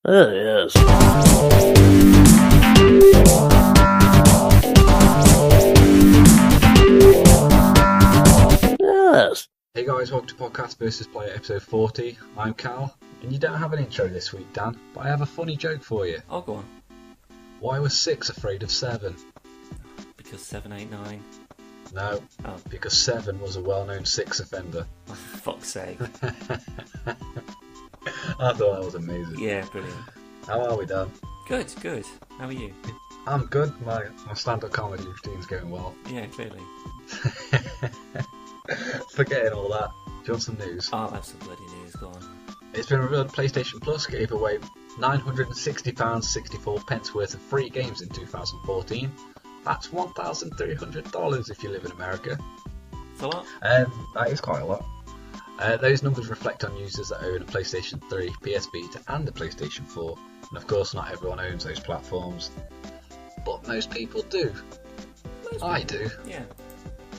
Oh, yes. Yes. Hey guys, welcome to Podcast vs. Player episode 40. I'm Cal, and you don't have an intro this week, Dan, but I have a funny joke for you. Oh, go on. Why was 6 afraid of 7? Because 7, 8, 9. No, Oh, because 7 was a well-known 6 offender. oh, for fuck's sake. I thought that was amazing. Yeah, brilliant. How are we, Dan? Good, good. How are you? I'm good. My stand-up comedy routine's going well. Yeah, clearly. Forgetting all that. Do you want some news? Oh, that's some bloody news. Go on. It's been revealed PlayStation Plus gave away £960.64 worth of free games in 2014. That's $1,300 if you live in America. It's a lot. That is quite a lot. Those numbers reflect on users that own a PlayStation 3, PS Vita and a PlayStation 4. And of course not everyone owns those platforms. But most people do. I do. Yeah.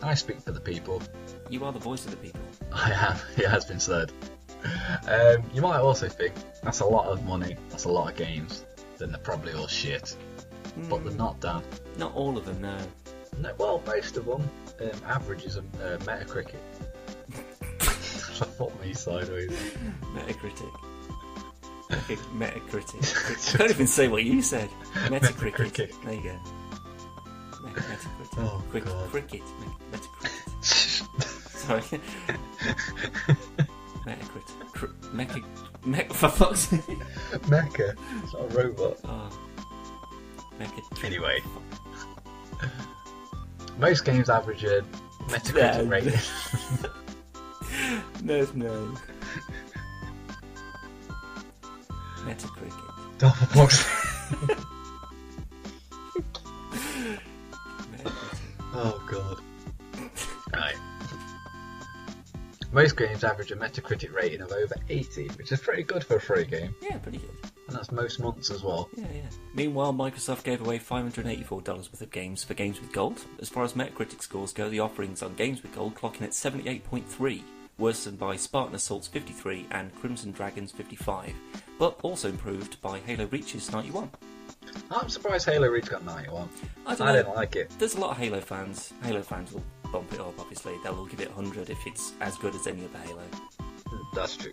I speak for the people. You are the voice of the people. I am, it has been said. You might also think, that's a lot of money, that's a lot of games. Then they're probably all shit. But they're not, Dan. Not all of them, no. No, well, most of them. Averages on Metacritic. I thought me sideways. Metacritic. Okay, Metacritic. I can't even say what you said. Metacritic. Metacritic. There you go. Metacritic. Oh, God. Cricket. Metacritic. Sorry. Metacritic. For fuck's sake. Mecha. It's not a robot. Oh. Metacritic. Anyway. Most games average a Metacritic No. rating. No. Metacritic. Double box. Metacritic. Oh, God. Right. Most games average a Metacritic rating of over 80, which is pretty good for a free game. Yeah, pretty good. And that's most months as well. Yeah. Meanwhile, Microsoft gave away $584 worth of games for Games with Gold. As far as Metacritic scores go, the offerings on Games with Gold clocking at 78.3, worse than by Spartan Assault's 53 and Crimson Dragon's 55, but also improved by Halo Reach's 91. I'm surprised Halo Reach got 91. I don't I know. didn't like it. There's a lot of Halo fans. Halo fans will bump it up, obviously. They'll all give it 100 if it's as good as any other Halo. That's true.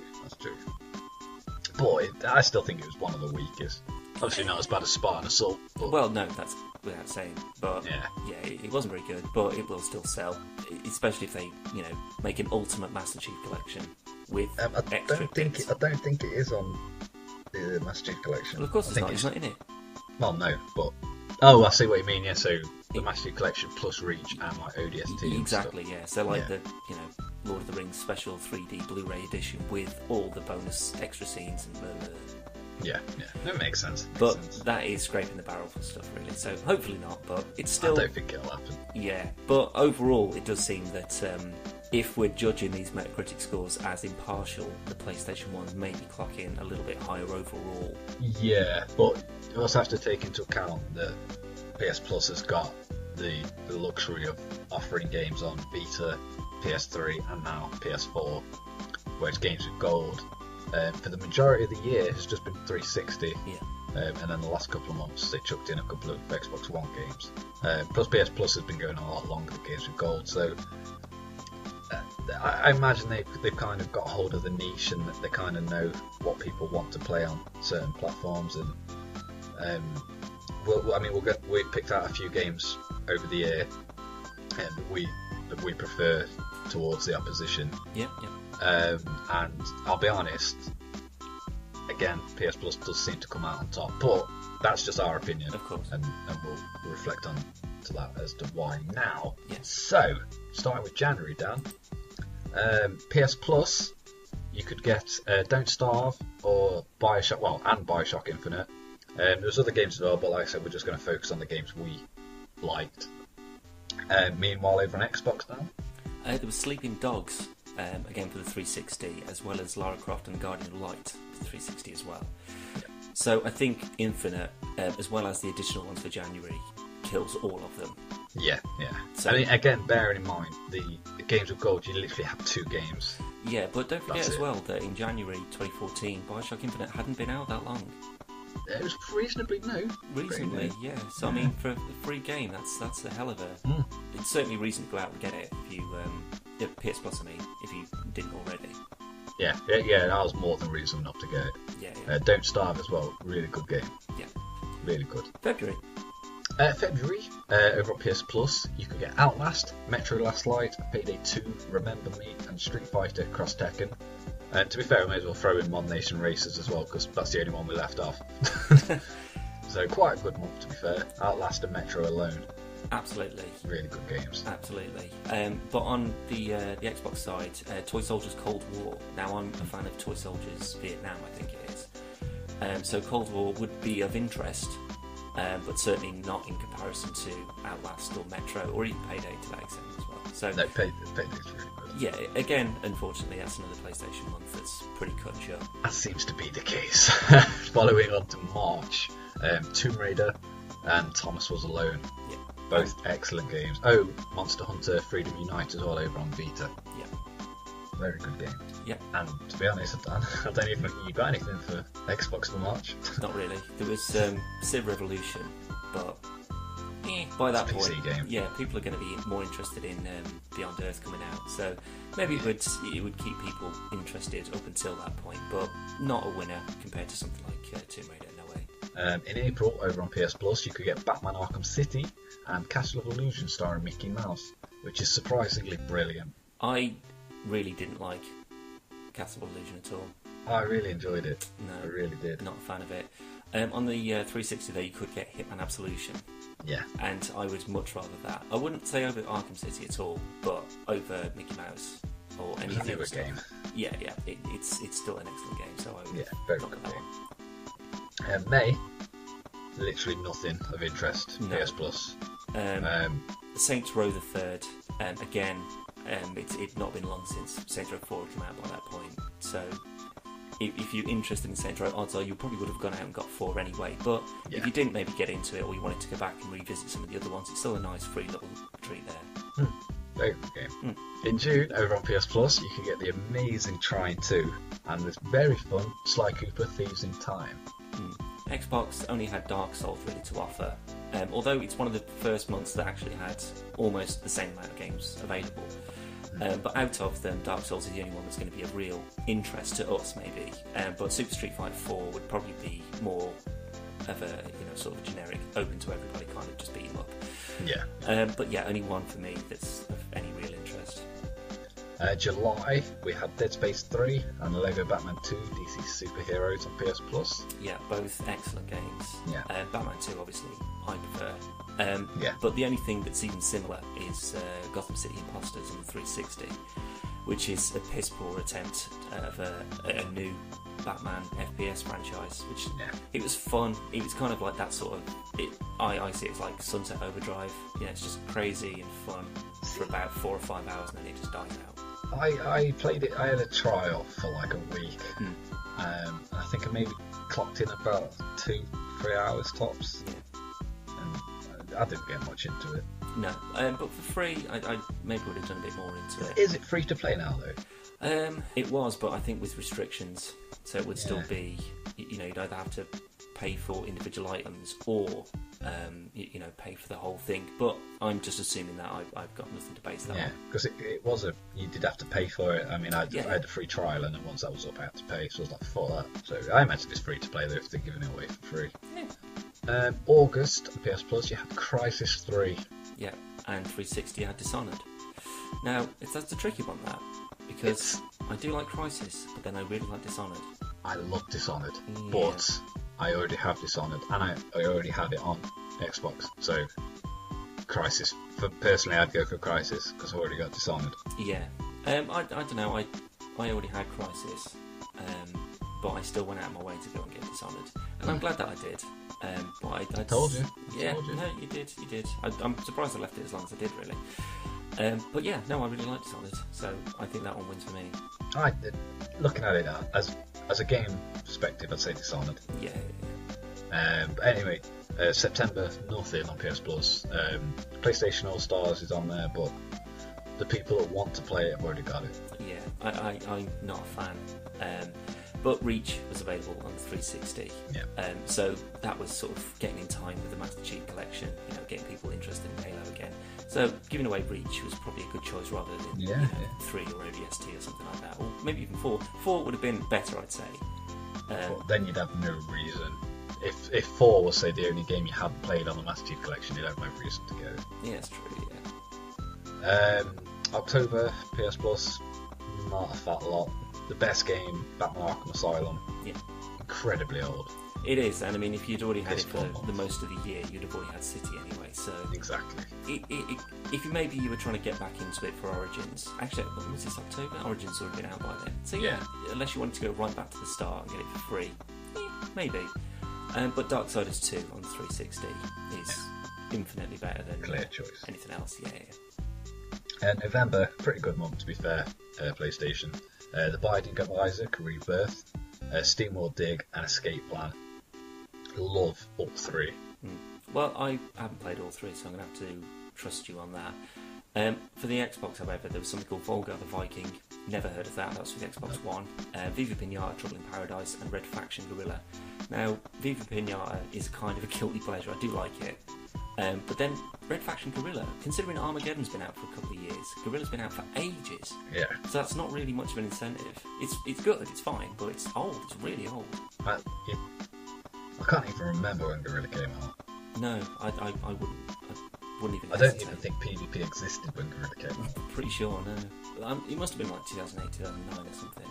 But I still think it was one of the weakest. Obviously not as bad as Spartan Assault. But Well, no, that's without saying. But Yeah. it wasn't very good, but it will still sell. Especially if they, make an Ultimate Master Chief Collection with I extra don't think bits. I don't think it is on the Master Chief Collection. Well, of course I it's think not. It's not in it. Well, no, but I see what you mean. Yeah, so the Master Chief Collection plus Reach and like ODST. and Exactly, yeah. So like Yeah. the, Lord of the Rings special 3D Blu-ray edition with all the bonus extra scenes and blah, blah, blah. stuff. Yeah. That makes sense. But that is scraping the barrel for stuff, really. So hopefully not, but it's still... I don't think it'll happen. Yeah, but overall, it does seem that if we're judging these Metacritic scores as impartial, the PlayStation 1 may be clocking a little bit higher overall. Yeah, but you also have to take into account that PS Plus has got the luxury of offering games on Vita, PS3, and now PS4, whereas Games with Gold, for the majority of the year, has just been 360. Yeah. And then the last couple of months, they chucked in a couple of Xbox One games. Plus, PS Plus has been going on a lot longer than Games with Gold, so I imagine they've kind of got hold of the niche and that they kind of know what people want to play on certain platforms. And we picked out a few games over the year that we prefer towards the opposition. Yeah. And I'll be honest, again, PS Plus does seem to come out on top, but that's just our opinion, Of course. and we'll reflect on to that as to why now. Yes. So, starting with January, Dan, PS Plus, you could get Don't Starve or Bioshock, and Bioshock Infinite. There's other games as well, but like I said, we're just going to focus on the games we liked. Meanwhile, over on Xbox now, There was Sleeping Dogs, again for the 360, as well as Lara Croft and the Guardian of Light for the 360 as well. So I think Infinite, as well as the additional ones for January, kills all of them. Yeah. So- I mean, again, bearing in mind the Games of Gold, you literally have 2 games. Yeah, but don't forget That's as it. well that in January 2014, Bioshock Infinite hadn't been out that long. It was reasonably new. Reasonably, yeah. So I mean, for a free game, that's a hell of a. It's certainly reason to go out and get it if you PS Plus. I mean, if you didn't already. Yeah. That was more than reason enough to get it. Yeah. Don't Starve as well. Really good game. Yeah. Really good. February. February, over on PS Plus, you can get Outlast, Metro Last Light, Payday 2, Remember Me, and Street Fighter Cross Tekken. And to be fair, we may as well throw in Mod Nation Races as well, because that's the only one we left off. So quite a good month, to be fair. Outlast and Metro alone. Absolutely. Really good games. Absolutely. But on the Xbox side, Toy Soldiers Cold War. Now, I'm a fan of Toy Soldiers Vietnam, I think it is. So Cold War would be of interest, but certainly not in comparison to Outlast or Metro or even Payday to that extent as well. So No, Payday's really good. yeah, again, unfortunately, that's another PlayStation month that's pretty cut short. That seems to be the case. Following on to March, Tomb Raider and Thomas Was Alone. Yeah. Both excellent games. Oh, Monster Hunter Freedom Unite as well over on Vita. Yeah. Very good game. Yeah. And to be honest, I don't even think you got anything for Xbox for March. Not really. There was Civ Revolution, but by that It's a point, PC game. yeah, people are going to be more interested in Beyond Earth coming out. So maybe it would keep people interested up until that point, but not a winner compared to something like Tomb Raider. No way. In April, over on PS Plus, you could get Batman Arkham City and Castle of Illusion starring Mickey Mouse, which is surprisingly brilliant. I really didn't like Castle of Illusion at all. I really enjoyed it. No, I really did. Not a fan of it. On the 360 there, you could get Hitman Absolution, Yeah. and I would much rather that. I wouldn't say over Arkham City at all, but over Mickey Mouse or any It's a of the newer other game. stuff. Yeah, it's still an excellent game. So I would Yeah, very look good at that game. one. May, literally nothing of interest. No. PS Plus. Saints Row the Third, again, it's not been long since Saints Row 4 came out by that point. So if you're interested in Saints Row, odds are you probably would have gone out and got 4 anyway. But Yeah. if you didn't maybe get into it, or you wanted to go back and revisit some of the other ones, it's still a nice free little treat there. Very good game. In June, over on PS Plus, you can get the amazing Trine 2 and this very fun Sly Cooper Thieves in Time. Xbox only had Dark Souls really to offer, although it's one of the first months that actually had almost the same amount of games available. But out of them, Dark Souls is the only one that's going to be of real interest to us, maybe. But Super Street Fighter 4 would probably be more of a sort of generic, open to everybody kind of just beat 'em up. Yeah. But yeah, only one for me that's of any real interest. July, we had Dead Space 3 and Lego Batman 2 DC Superheroes on PS Plus. Yeah, both excellent games. Yeah. Batman 2, obviously, I prefer. Yeah. But the only thing that's even similar is Gotham City Imposters on the 360, which is a piss poor attempt of a new Batman FPS franchise. Which it was fun. It was kind of like that sort of. I see it as like Sunset Overdrive. It's just crazy and fun for about 4 or 5 hours, and then it just dies out. I played it. I had a trial for like a week. I think I maybe clocked in about 2-3 hours tops. Yeah. And I didn't get much into it. No, but for free, I maybe would have done a bit more into it. Is it free to play now though? It was, but I think with restrictions, so it would still be. You'd either have to pay for individual items or pay for the whole thing. But I'm just assuming that I've got nothing to base that on. Because it was you did have to pay for it. I mean, I had a free trial, and then once that was up, I had to pay. So I was like, for that. So I imagine it's free to play though if they're giving it away for free. Yeah. August on PS Plus, you had Crysis 3. Yeah, and 360 had Dishonored. Now that's a tricky one, that, because I do like Crysis, but then I really like Dishonored. I love Dishonored, Yeah. but I already have Dishonored, and I already have it on Xbox. So Crysis, personally, I'd go for Crysis because I already got Dishonored. Yeah. I don't know. I already had Crysis, but I still went out of my way to go and get Dishonored, and I'm glad that I did. But I Told you. Yeah. Told you. No, you did. I'm surprised I left it as long as I did, really. But yeah, no, I really like Dishonored, so I think that one wins for me. Looking at it as a game perspective, I'd say Dishonored. Yeah. But anyway, September, nothing on PS Plus. PlayStation All Stars is on there, but the people that want to play it have already got it. Yeah, I'm not a fan. But Reach was available on the 360. Yeah. So that was sort of getting in time with the Master Chief Collection, getting people interested in Halo again. So giving away Reach was probably a good choice rather than 3 or ODST or something like that. Or maybe even 4. 4 would have been better, I'd say. But then you'd have no reason. If 4 was, say, the only game you hadn't played on the Master Chief Collection, you'd have no reason to go. Yeah, that's true, yeah. October, PS Plus, not a fat lot. The best game, Batman Arkham Asylum. Yeah. Incredibly old. It is, and I mean, if you'd already had It's it for 4 months. the most of the year, you'd have already had City anyway, so... Exactly. If maybe you were trying to get back into it for Origins... Actually, was this October? Origins would have been out by then. So yeah, unless you wanted to go right back to the start and get it for free, maybe. But Darksiders 2 on the 360 is infinitely better than Clear choice. anything else, yeah. November, pretty good month to be fair, PlayStation. The Binding of Isaac, Rebirth, SteamWorld Dig, and Escape Plan. Love all 3. Well, I haven't played all 3, so I'm going to have to trust you on that. For the Xbox, however, there was something called Volga the Viking. Never heard of that. That was for the Xbox One. Viva Pinata, Trouble in Paradise, and Red Faction Guerrilla. Now, Viva Pinata is kind of a guilty pleasure. I do like it. But then Red Faction Guerrilla, considering Armageddon's been out for a couple of years, Guerrilla's been out for ages. Yeah. So that's not really much of an incentive. It's good, it's fine, but it's old. It's really old. I can't even remember when Guerrilla came out. No, I wouldn't even. I don't even think PvP existed when Guerrilla came out. Pretty sure, no. It must have been like 2008, 2009 or something.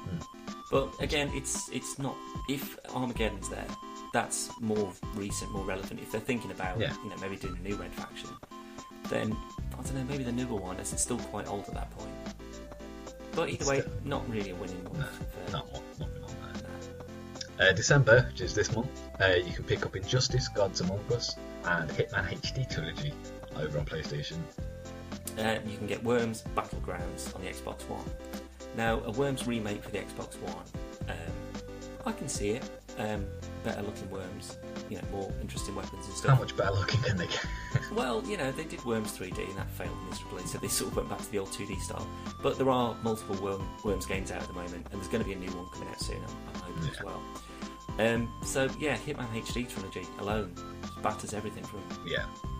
But again, it's not. If Armageddon's there, that's more recent, more relevant. If they're thinking about, maybe doing a new Red Faction, then I don't know, maybe the newer one, as it's still quite old at that point. But either way, not really a winning one. Nothing on there. December, which is this month, you can pick up Injustice, Gods Among Us, and Hitman HD Trilogy over on PlayStation. You can get Worms Battlegrounds on the Xbox One. Now, a Worms remake for the Xbox One, I can see it. Better looking Worms, more interesting weapons and stuff. How much better looking can they get? Well, they did Worms 3D and that failed miserably, so they sort of went back to the old 2D style. But there are multiple Worms games out at the moment, and there's going to be a new one coming out soon, I'm hoping as well. So yeah, Hitman HD Trilogy alone batters everything from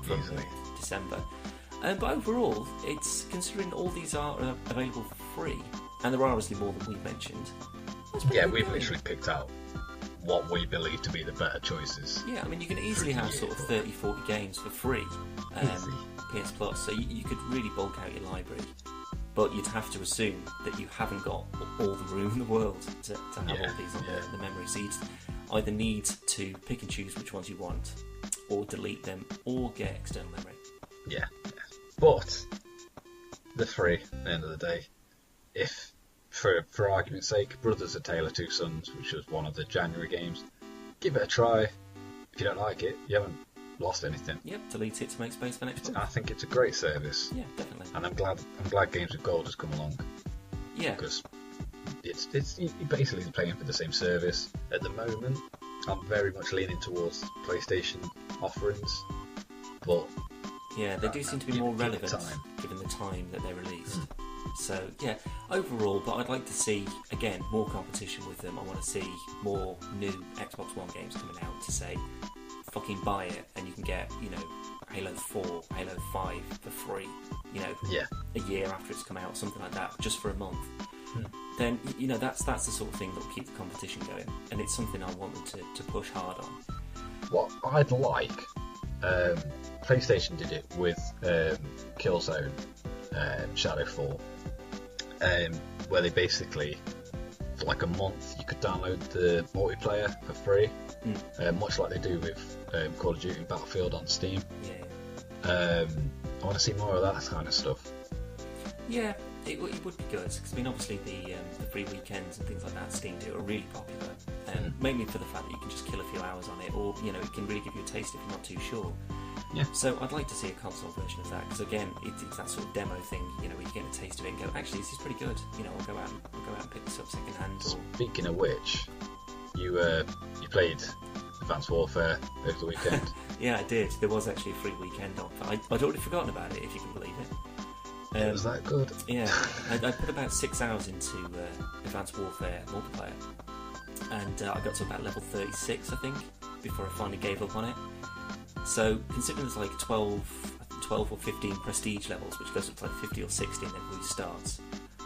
easily. December. But overall, it's considering all these are available for free, and there are obviously more than we've mentioned. We've literally picked out what we believe to be the better choices. Yeah, I mean, you can easily have sort of 30, 40 games for free. PS Plus, so you could really bulk out your library. But you'd have to assume that you haven't got all the room in the world to have all these on the memory. So you'd either need to pick and choose which ones you want, or delete them, or get external memory. Yeah. But they're free at the end of the day. If, for argument's sake, Brothers: A Tale of Two Sons, which was one of the January games, give it a try. If you don't like it, you haven't lost anything. Yep, delete it to make space for next month. I think it's a great service. Yeah, definitely. And I'm glad Games with Gold has come along. Yeah. Because it's you're basically paying for the same service. At the moment, I'm very much leaning towards PlayStation offerings, but yeah, they do seem to be more relevant given the time that they're released. So yeah, overall, but I'd like to see again more competition with them. I want to see more new Xbox One games coming out to say, fucking buy it and you can get, Halo 4, Halo 5 for free, a year after it's come out, something like that, just for a month. Then, that's the sort of thing that will keep the competition going, and it's something I want them to push hard on. What I'd like, PlayStation did it with Killzone, Shadowfall, where they basically, for like a month, you could download the multiplayer for free, much like they do with Call of Duty and Battlefield on Steam. I want to see more of that kind of stuff. Yeah, it would be good, because obviously the free weekends and things like that Steam do are really popular, mainly for the fact that you can just kill a few hours on it, or it can really give you a taste if you're not too sure. Yeah. So I'd like to see a console version of that, because again, it's that sort of demo thing, where you get a taste of it and go, actually, this is pretty good. I'll go out and pick this up second hand. Speaking of which, you played Advanced Warfare over the weekend. Yeah, I did. There was actually a free weekend off. I'd already forgotten about it, if you can believe it. It was that good? Yeah, I put about 6 hours into Advanced Warfare multiplayer. and I got to about level 36, I think, before I finally gave up on it. So, considering there's like 12 or 15 prestige levels, which goes up to like 50 or 60 and then restarts,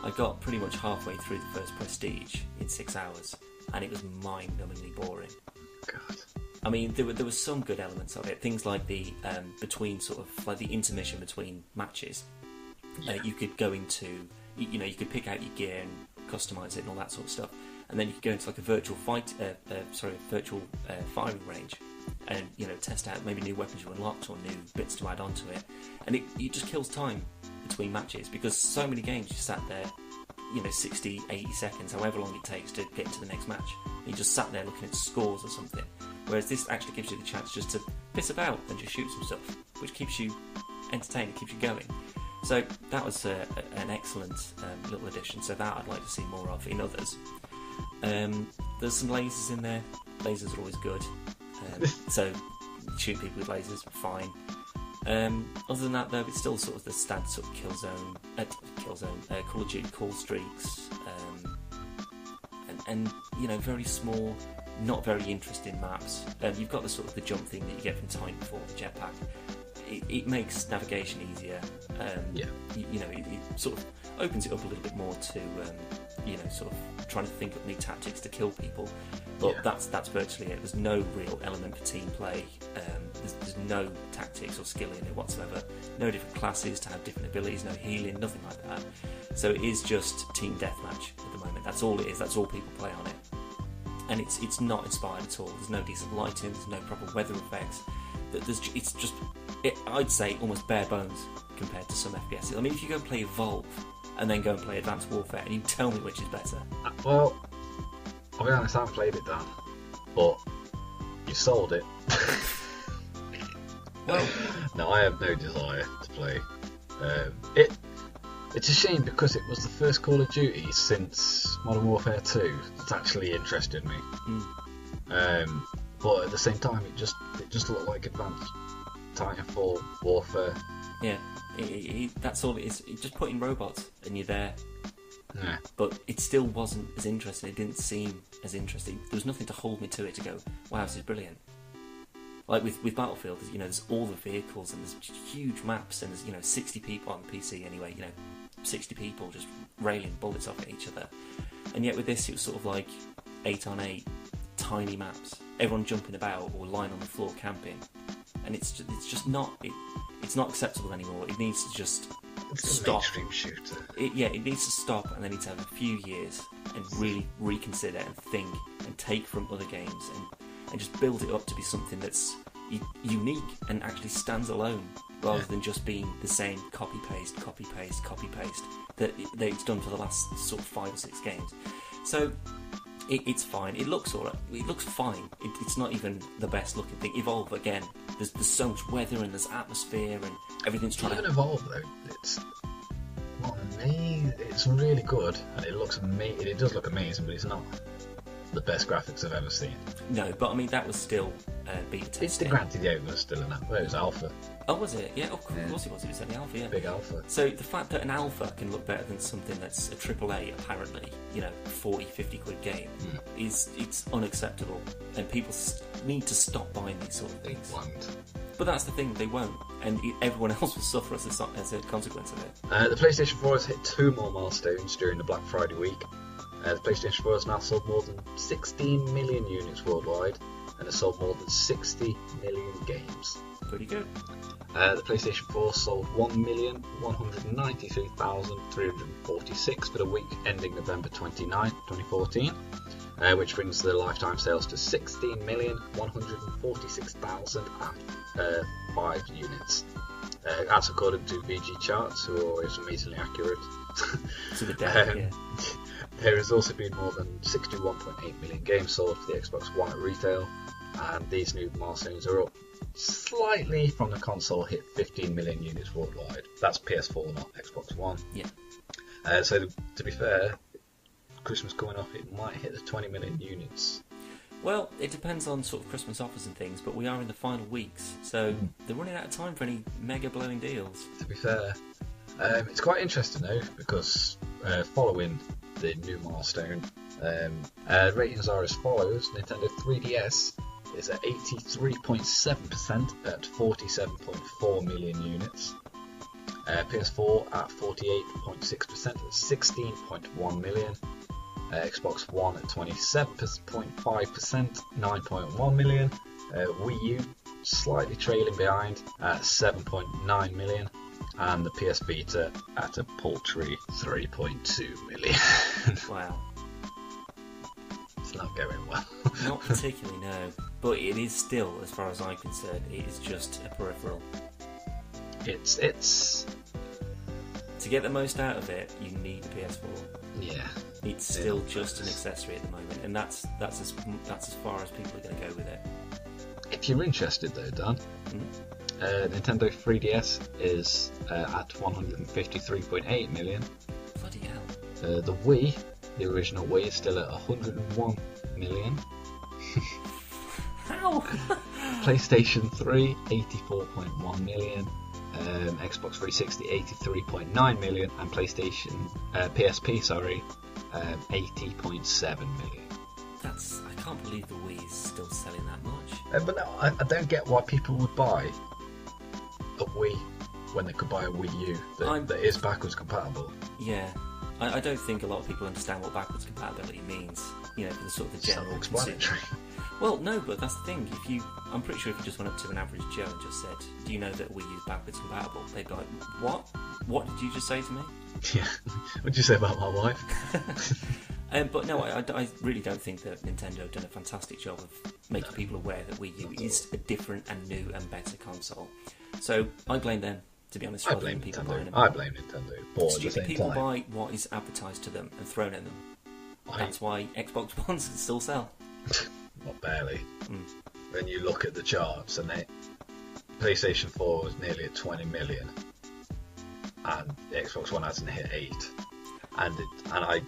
I got pretty much halfway through the first prestige in 6 hours, and it was mind-numbingly boring. God. I mean, there were some good elements of it. Things like the between sort of like the intermission between matches. Yeah. You could go into, you could pick out your gear and customize it and all that sort of stuff, and then you could go into like a virtual firing range, and test out maybe new weapons you unlocked or new bits to add onto it, and it just kills time between matches, because so many games you sat there, 60, 80 seconds, however long it takes to get into the next match, and you just sat there looking at scores or something. Whereas this actually gives you the chance just to piss about and just shoot some stuff, which keeps you entertained, keeps you going. So that was an excellent little addition, so that I'd like to see more of in others. There's some lasers in there. Lasers are always good. So shoot people with lasers, fine. Other than that, though, it's still sort of the standard sort of Killzone, Call of Duty call streaks, and very small, not very interesting maps. You've got the sort of the jump thing that you get from Titanfall, the jetpack. It makes navigation easier. It sort of opens it up a little bit more to, sort of trying to think up new tactics to kill people. But that's virtually it. There's no real element for team play. There's no tactics or skill in it whatsoever. No different classes to have different abilities. No healing, nothing like that. So it is just team deathmatch at the moment. That's all it is. That's all people play on it. And it's not inspired at all. There's no decent lighting. There's no proper weather effects. I'd say almost bare bones compared to some FPSs. I mean, if you go and play Evolve and then go and play Advanced Warfare, and you tell me which is better. Well, I'll be honest, I haven't played it, Dan, but you sold it. Well, no, I have no desire to play. It's a shame because it was the first Call of Duty since Modern Warfare 2 that's actually interested me. But at the same time, it just looked like Advanced Titanfall Warfare. Yeah, that's all it is. It's just put in robots and you're there. Yeah. But it still wasn't as interesting. It didn't seem as interesting. There was nothing to hold me to it to go, wow, this is brilliant. Like with Battlefield, there's all the vehicles and there's huge maps and there's 60 people on the PC anyway. 60 people just railing bullets off at each other. And yet with this, it was sort of like 8 on 8 tiny maps. Everyone jumping about or lying on the floor camping, and it's just not it's not acceptable anymore. It needs to just stop. A mainstream shooter. It needs to stop, and they need to have a few years and really reconsider and think and take from other games and just build it up to be something that's unique and actually stands alone, rather than just being the same copy paste that it's done for the last sort of 5 or 6 games. So it's fine. It looks alright. It looks fine. It's not even the best looking thing. Evolve again. There's so much weather and there's atmosphere and everything's trying Even to Evolve though, it's not amazing. It's really good and it looks amazing. It does look amazing, but it's not the best graphics I've ever seen. No, but I mean that was still beta testing. It's the granted, yeah, it was still an alpha. It was alpha. Oh, was it? Yeah, of course it was. It was only alpha, yeah. Big alpha. So the fact that an alpha can look better than something that's a AAA, apparently, 40, 50 quid game, it's unacceptable. And people need to stop buying these sort of They things. won't. But that's the thing, they won't. And everyone else will suffer as a consequence of it. The PlayStation 4 has hit 2 more milestones during the Black Friday week. The PlayStation 4 has now sold more than 16 million units worldwide and has sold more than 60 million games. Pretty good. The PlayStation 4 sold 1,193,346 for the week ending November 29, 2014, which brings the lifetime sales to 16,146,005 units. That's according to VG Charts, who are always amazingly accurate. To the death, yeah. There has also been more than 61.8 million games sold for the Xbox One at retail, and these new milestones are up slightly from the console hit 15 million units worldwide. That's PS4, not Xbox One. Yeah. So to be fair, Christmas coming up, it might hit the 20 million units. Well, it depends on sort of Christmas offers and things, but we are in the final weeks, so they're running out of time for any mega blowing deals. To be fair, it's quite interesting though, because following the new milestone, Ratings are as follows. Nintendo 3DS is at 83.7% at 47.4 million units. PS4 at 48.6% at 16.1 million. Xbox One at 27.5%, 9.1 million. Wii U slightly trailing behind at 7.9 million. And the PS Vita at a paltry 3.2 million. Wow. It's not going well. Not particularly, no. But it is still, as far as I'm concerned, it is just a peripheral. It's To get the most out of it, you need a PS4. yeah. It's still just an accessory at the moment, and that's as far as people are going to go with it. If you're interested though, Dan, Nintendo 3DS is at 153.8 million. Bloody hell. The Wii, the original Wii, is still at 101 million. How? PlayStation 3, 84.1 million. Xbox 360, 83.9 million, and PSP, 80.7 million. I can't believe the Wii is still selling that much. But no, I don't get why people would buy a Wii when they could buy a Wii U that is backwards compatible. Yeah. I don't think a lot of people understand what backwards compatibility means. For the sort of the general Self-explanatory. Well, no, but that's the thing. I'm pretty sure if you just went up to an average Joe and just said, "Do you know that Wii U is backwards compatible?" They'd be like, "What? What did you just say to me?" Yeah. What did you say about my wife? But no, I really don't think that Nintendo have done a fantastic job of making people aware that Wii U is a different and new and better console. So I blame them, to be honest, rather than people buying them. I blame Nintendo. But Stupid people buy what is advertised to them and thrown at them. That's why Xbox Ones can still sell. Not barely. When you look at the charts, and PlayStation 4 was nearly at 20 million, and the Xbox One hasn't hit 8, and I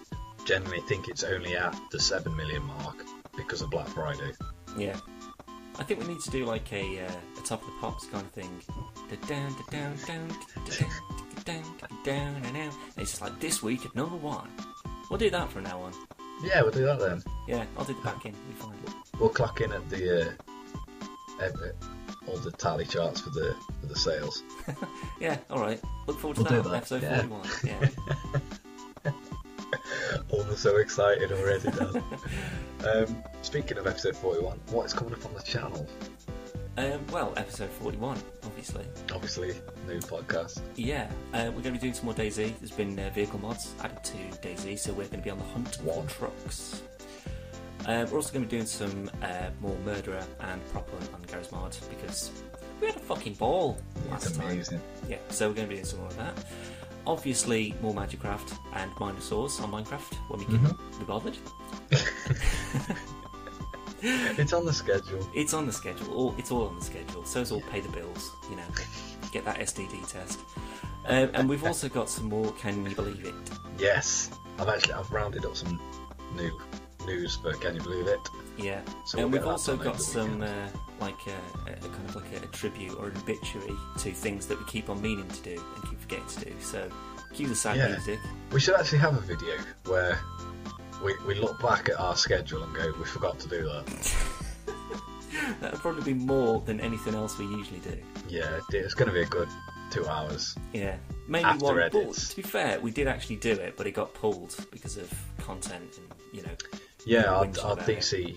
genuinely think it's only at the 7 million mark because of Black Friday. Yeah. I think we need to do like a Top of the Pops kind of thing. Down. It's just like this week at number 1. We'll do that from now on. Yeah, we'll do that then. Yeah, I'll do the back end. We'll be fine. We'll clock in at the all the tally charts for the sales. Yeah, all right. Look forward to We'll that. do that. Episode Yeah. 41. Yeah. Almost so excited already, Dan. Speaking of episode 41, what is coming up on the channel? Well, episode 41, obviously. Obviously, new podcast. Yeah, we're going to be doing some more DayZ. There's been vehicle mods added to DayZ, so we're going to be on the hunt for trucks. We're also going to be doing some more Murderer and Prop Hunt on Garry's Mod, because we had a fucking ball last time. Amazing. Yeah, so we're going to be doing some more of that. Obviously, more Magicraft and Minosaurs on Minecraft when we can be bothered. It's on the schedule. It's on the schedule. It's all on the schedule. So's all pay the bills, get that STD test. And we've also got some more Can You Believe It? Yes. I've rounded up some new news for Can You Believe It? Yeah. So and we'll we've get also that done got over the some weekend. kind of like a tribute or an obituary to things that we keep on meaning to do and keep forgetting to do. So cue the sad music. We should actually have a video where we look back at our schedule and go, we forgot to do that. That would probably be more than anything else we usually do. Yeah, it's going to be a good 2 hours. Yeah, maybe After one. But edits. to be fair, we did actually do it, but it got pulled because of content and Yeah, our whinging about DC.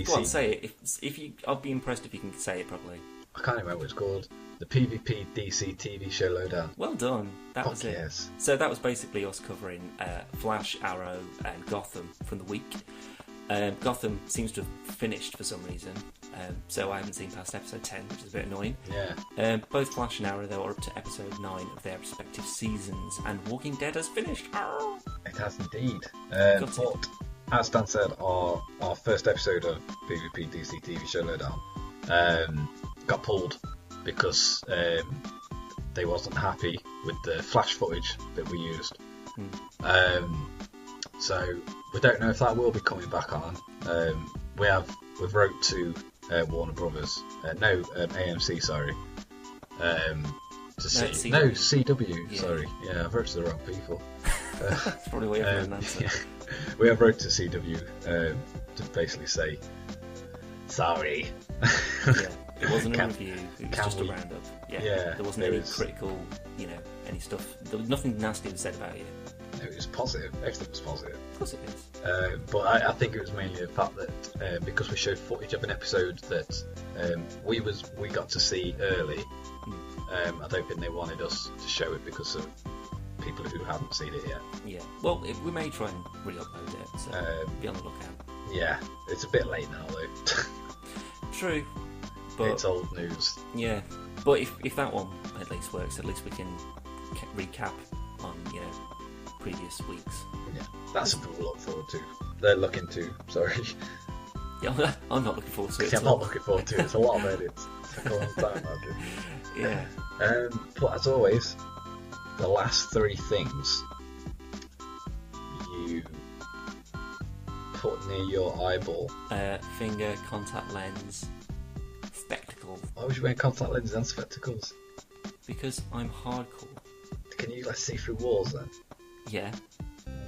Go on, say it. If you, I'll be impressed if you can say it properly. I can't remember what it's called. The PvP DC TV show lowdown. Well done. That was it. Yes. So that was basically us covering Flash, Arrow, and Gotham from the week. Gotham seems to have finished for some reason, so I haven't seen past episode 10, which is a bit annoying. Yeah. Both Flash and Arrow, though, are up to episode 9 of their respective seasons, and Walking Dead has finished. Arr! It has indeed. Got it. But as Dan said, our first episode of PvP DC TV show lowdown got pulled because they wasn't happy with the flash footage that we used. So we don't know if that will be coming back on. We've wrote to Warner Brothers, AMC, sorry, to see. CW. No, CW, Yeah. sorry. Yeah, I've wrote to the wrong people. That's probably what you're an answer. Yeah. We have wrote to CW to basically say sorry. Yeah, it wasn't a review. It was just a roundup. Yeah, there wasn't any critical, any stuff. There was nothing nasty was said about you. It was positive. Everything was positive. Of course it is. But I think it was mainly the fact that because we showed footage of an episode that we got to see early. I don't think they wanted us to show it because of people who hadn't seen it yet. Yeah. Well, we may try and re-upload it, so be on the lookout. Yeah, it's a bit late now though. True. But it's old news. Yeah. But if that one at least works, at least we can recap on previous weeks. Yeah, that's something we'll look forward to. They're looking to. Sorry. Yeah, I'm not looking forward to it. I'm not looking forward to it. It's a lot of edits. It's like a long time. Yeah. But as always, the last three things you put near your eyeball. Finger, contact lens, spectacles. Why would you wear contact lenses and spectacles? Because I'm hardcore. Can you see through walls then? Yeah.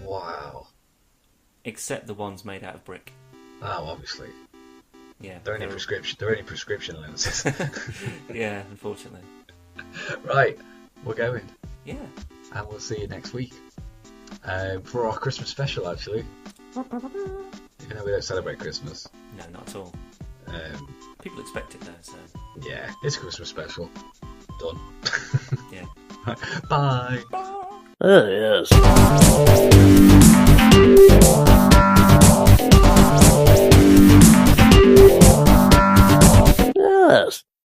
Wow. Except the ones made out of brick. Oh, obviously. Yeah. They're only prescription lenses. Yeah, unfortunately. Right, we're going. Yeah. And we'll see you next week. For our Christmas special, actually. Even though we don't celebrate Christmas. No, not at all. People expect it though, so. Yeah, it's a Christmas special. Done. Yeah. Bye. Bye. Oh, yes. Yes.